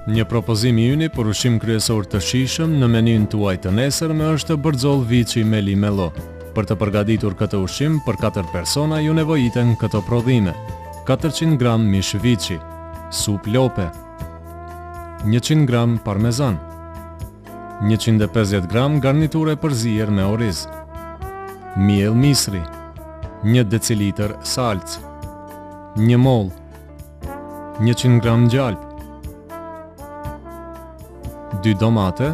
Një propozim i yni për ushqim kryesor të shijshëm në menyn tuaj të nesërme është bërxoll viçi me limellë. Për të përgatitur këtë ushqim për 4 persona ju nevojiten këto prodhime: 400 gram mish viçi, sup lope, 100 gram parmezan, 150 gram garniture përzier me oriz, miell misri, 1 decilitër salcë, 1 moll, 100 gram gjalp, 2 domate,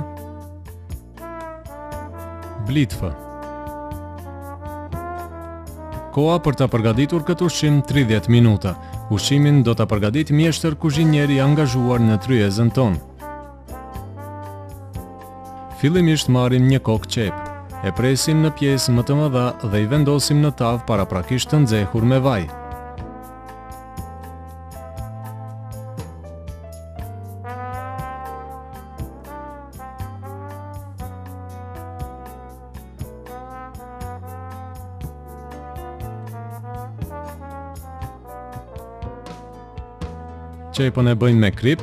blitfë. Koha për të përgatitur këtë ushqim 30 minuta. Ushqimin do të përgatit mjeshtër kuzhinieri angazhuar në tryezën tonë. Fillimisht marrim një kokë qep, e presim në pjesë më të mëdha dhe i vendosim në tavë paraprakisht të nxehur me vaj. Qepën e bëjmë me krip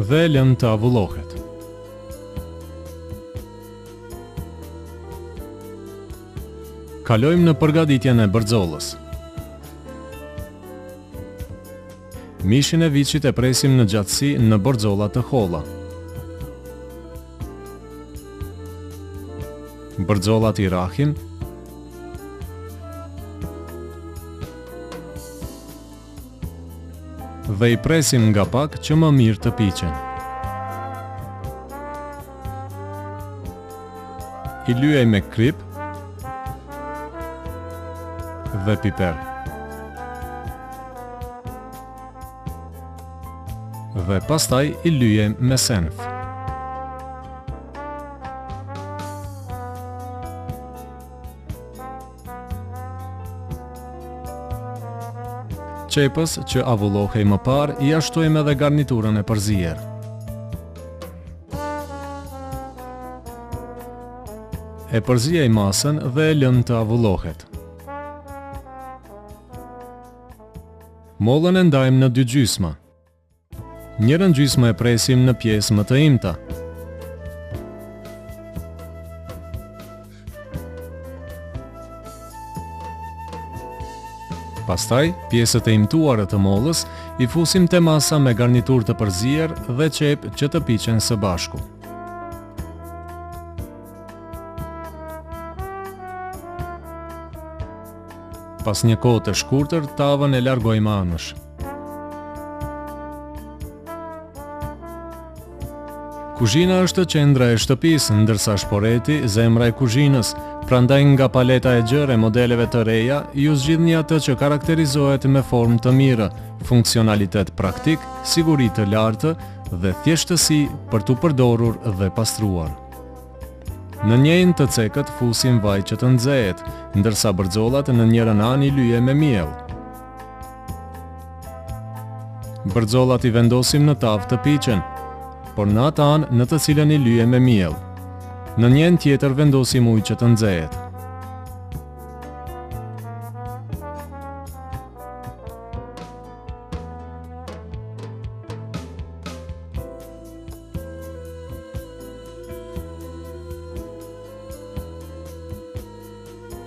dhe lëm të avullohet. Kalojmë në përgatitjen e bërxollës. Mishin e viçit e presim në gjatësi në bërxolla të holla. Bërxollat i rahim dhe i presim nga pak që më mirë të piqen. I lyej me krip dhe piper. Dhe pastaj i lyej me senf. Qepës që avullohej më parë i ashtojmë edhe garniturën e përzier. E përziej masën dhe e lëm të avullohet. Mollën e ndajmë në 2 gjysma. Njërën gjysmë e presim në pjesë më të imta. Pastaj, pjesët e imtuara të mollës i fusim te masa me garnitur të përzier dhe qep që të piqen së bashku. Pas një kohë të shkurtër, tavën e largojmë anësh. Kuzhina është qendra e shtëpisë, ndërsa shporeti zemra e kuzhinës. Prandaj nga paleta e gjerë e modeleve të reja, ju zgjidhni atë që karakterizohet me formë të mirë, funksionalitet praktik, siguri të lartë dhe thjeshtësi për t'u përdorur dhe pastruar. Në njëjën të cekët fusim vaj që të nxehet, ndërsa bërxollat në njërën anë i lyje me miell. Bërxollat i vendosim në tavë të piqen, por në atë anë në të cilën i lyje me miell. Në njën tjetër vendosim ujë që të nxehet.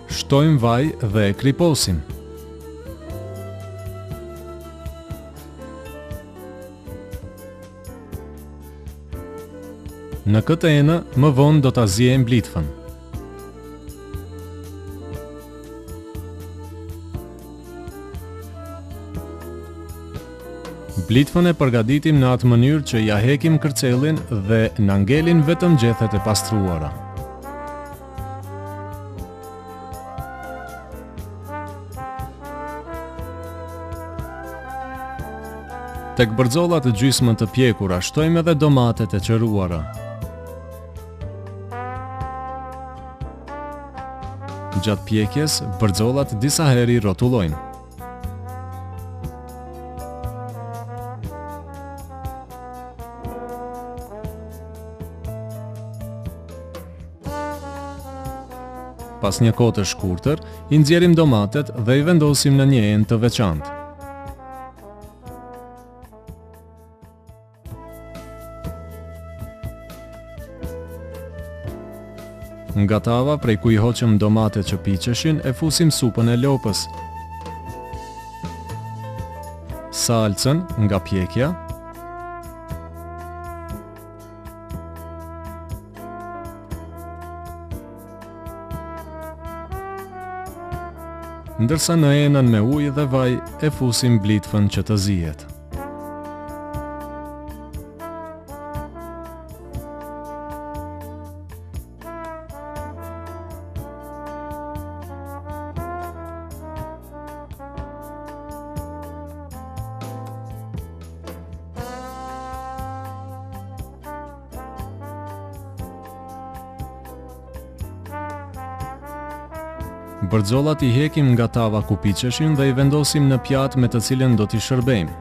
Shtojmë vaj dhe e kriposim. Në këtë enë, më vonë do ta ziejmë blitfën. Blitfën e përgatitim në atë mënyrë që ja hekim kërcellin dhe na ngelin vetëm gjethet e pastruara. Tek bërxollat e gjysmën të pjekura shtojmë edhe domatet e qëruara. Gjatë pjekjes, bërxollat disa herë i rrotullojmë. Pas një kohë të shkurtër, i nxjerrim domatet dhe i vendosim në një enë të veçantë. Nga tava prej ku i hoqëm domatet që piqeshin e fusim supën e lopës. Salcën nga pjekja. Ndërsa në enën me ujë dhe vaj e fusim blitfën që të zihet. Bërxollat i hekim nga tava ku piqeshin dhe i vendosim në pjatë me të cilën do t'i shërbejmë.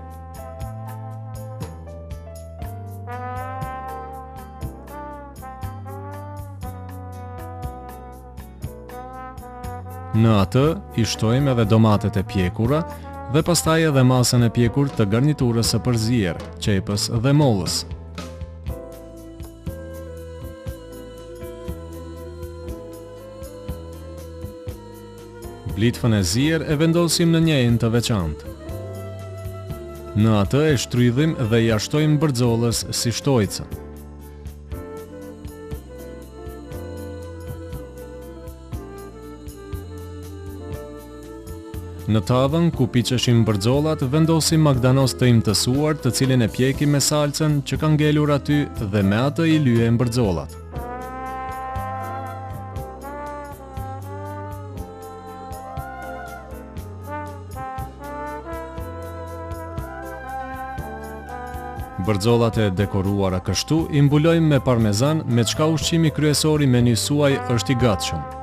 Në atë i shtojmë edhe domatet e pjekura dhe pastaj edhe masën e pjekur të garniturës së përzier, qepës dhe mollës. Blitfën e zier e vendosim në një enë të veçantë. Në atë e shtrydhim dhe ja shtojmë bërxollës si shtojcë. Në tavën ku piqeshin bërxollat vendosim magdanos të imtësuar të cilin e pjekim me salcën që ka ngelur aty dhe me atë i lyejmë bërxollat. Bërxollat e dekoruara kështu i mbulojmë me parmezan, me çka ushqimi kryesor i menys suaj është i gatshëm.